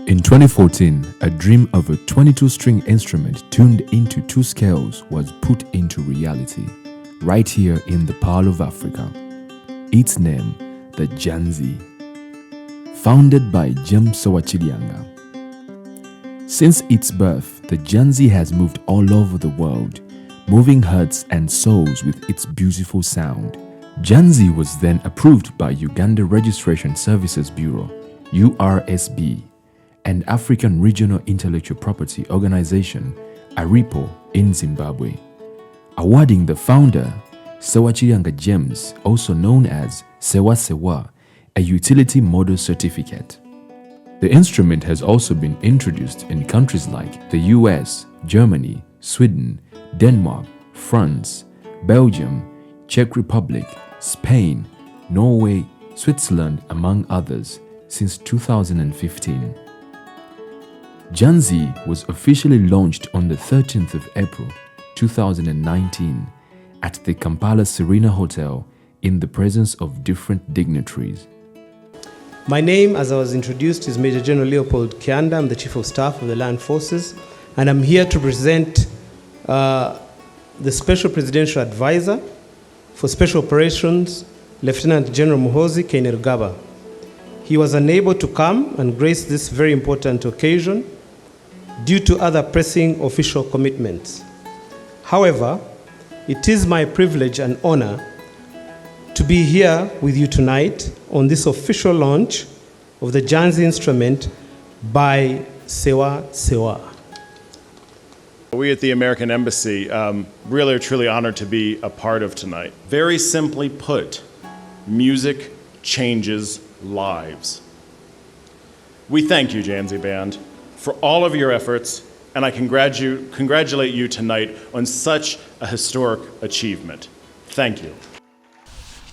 In 2014, a dream of a 22-string instrument tuned into 2 scales was put into reality, right here in the Pearl of Africa. Its name, the Janzi, founded by Ssewa. Since its birth, the Janzi has moved all over the world, moving hearts and souls with its beautiful sound. Janzi was then approved by Uganda Registration Services Bureau, URSB, and African Regional Intellectual Property Organization, ARIPO, in Zimbabwe, awarding the founder, Ssewa James, also known as Ssewa, a utility model certificate. The instrument has also been introduced in countries like the US, Germany, Sweden, Denmark, France, Belgium, Czech Republic, Spain, Norway, Switzerland, among others, since 2015. Janzi was officially launched on the 13th of April 2019 at the Kampala Serena Hotel in the presence of different dignitaries. My name, as I was introduced, is Major General Leopold Kianda. I'm the Chief of Staff of the Land Forces, and I'm here to present the Special Presidential Advisor for Special Operations, Lieutenant General Muhoozi Kainerugaba. He was unable to come and grace this very important occasion due to other pressing official commitments. However, it is my privilege and honor to be here with you tonight on this official launch of the Janzi instrument by Ssewa. We at the American Embassy really are truly honored to be a part of tonight. Very simply put, music changes lives. We thank you, Janzi Band, for all of your efforts, and I congratulate you tonight on such a historic achievement. Thank you.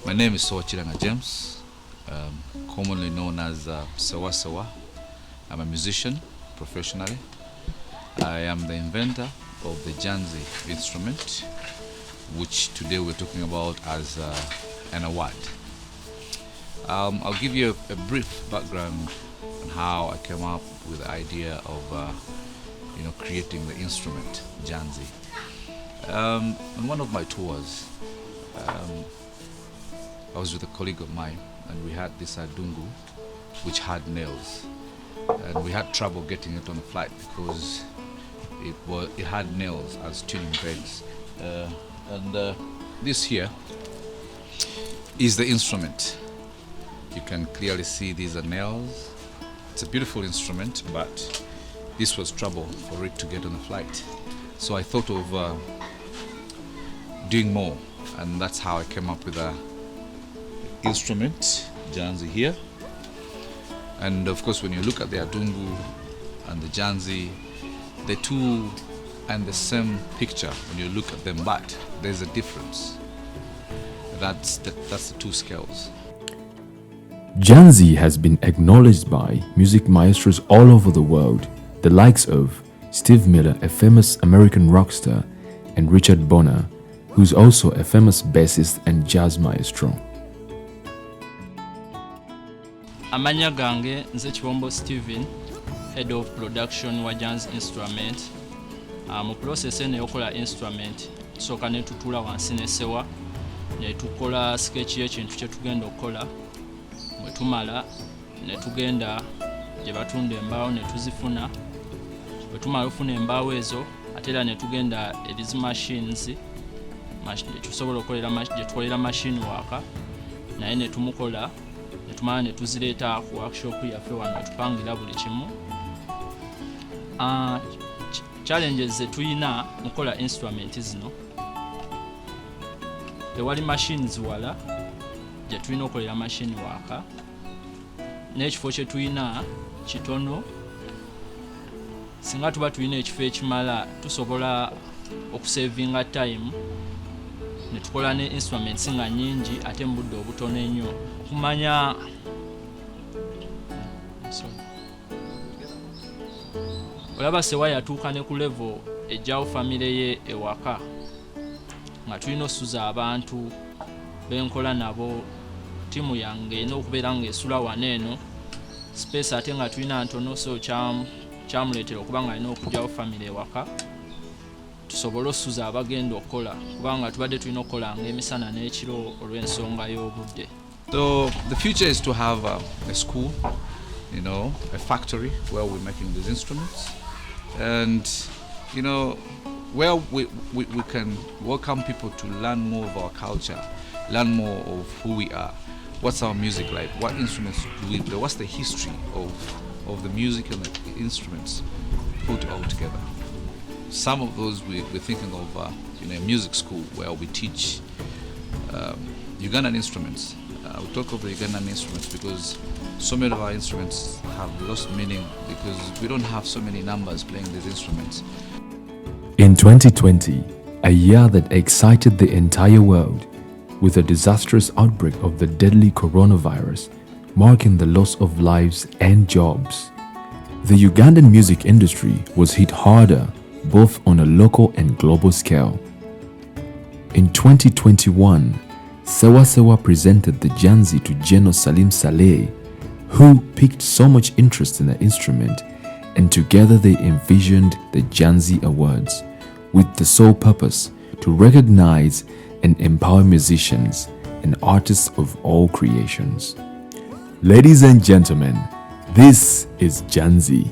My name is Ssewa James, commonly known as Ssewa. I'm a musician professionally. I am the inventor of the Janzi instrument, which today we're talking about as an award. I'll give you a brief background on how I came up with the idea of creating the instrument Janzi. On one of my tours, I was with a colleague of mine, and we had this adungu which had nails, and we had trouble getting it on the flight because it had nails as tuning pegs. This here is the instrument. You can clearly see these are nails. It's a beautiful instrument, but this was trouble for it to get on the flight. So I thought of doing more, and that's how I came up with the instrument, Janzi here. And of course, when you look at the adungu and the Janzi, the two and the same picture when you look at them, but there's a difference. That's the 2 scales. Janzi has been acknowledged by music maestros all over the world, the likes of Steve Miller, a famous American rock star, and Richard Bonner, who's also a famous bassist and jazz maestro. Amanya gange nze Chibombo Steven, Head of Production wa Janzi Instrument. Mu process eno yokola instrument soka ne tutula wansi ne Ssewa ne tukola sketch y'ekintu kye tugenda okukola. Mwe tumala ne tugenda gye batunda embaawo ne tuzifuna. Bwe tumala ofuna embaawo ezo ate era ne tugenda eri machines tusobola okukolera machine waka naye ne tumukola ne tumala ne tuzireeta ku workshop yaffe wano tupangira buli kimu. Challenges tuyina mukola instrument zino, tewali machines wala gye tulina okukolera machine waka, n'ekifo kye tuyina kitono. Singa tuba tulina ekifo ekimala tusobola okusavinga time ne tukola ne instruments nga nyingi ate mu budde obutono ennyo. Kumanya olaba Ssewa yatuuka ne ku level ejjawo famire ye ewaka nga tulina osuza abantu benkola nabo, timu yange n'okubeera ng'esula wano eno space ate nga tulina ntono, so kyamuleetera okuba nga alina okugyawo family ewaka tusobole osuza abagenda okukola kubanga tubadde tulina okukolanga emisana n'ekiro olw'ensonga y'obudde. So the future is to have a school, you know, a factory where we're making these instruments, and you know, where we can welcome people to learn more of our culture, learn more of who we are, what's our music like, what instruments do we play, what's the history of the music and the instruments put all together. Some of those we're thinking of, a music school where we teach Ugandan instruments. We talk of the Ugandan instruments because so many of our instruments have lost meaning because we don't have so many numbers playing these instruments. In 2020, a year that excited the entire world, with a disastrous outbreak of the deadly coronavirus, marking the loss of lives and jobs, the Ugandan music industry was hit harder both on a local and global scale. In 2021, Ssewa presented the Janzi to General Salim Saleh, who piqued so much interest in the instrument, and together they envisioned the Janzi Awards with the sole purpose to recognize and empower musicians and artists of all creations. Ladies and gentlemen, this is Janzi.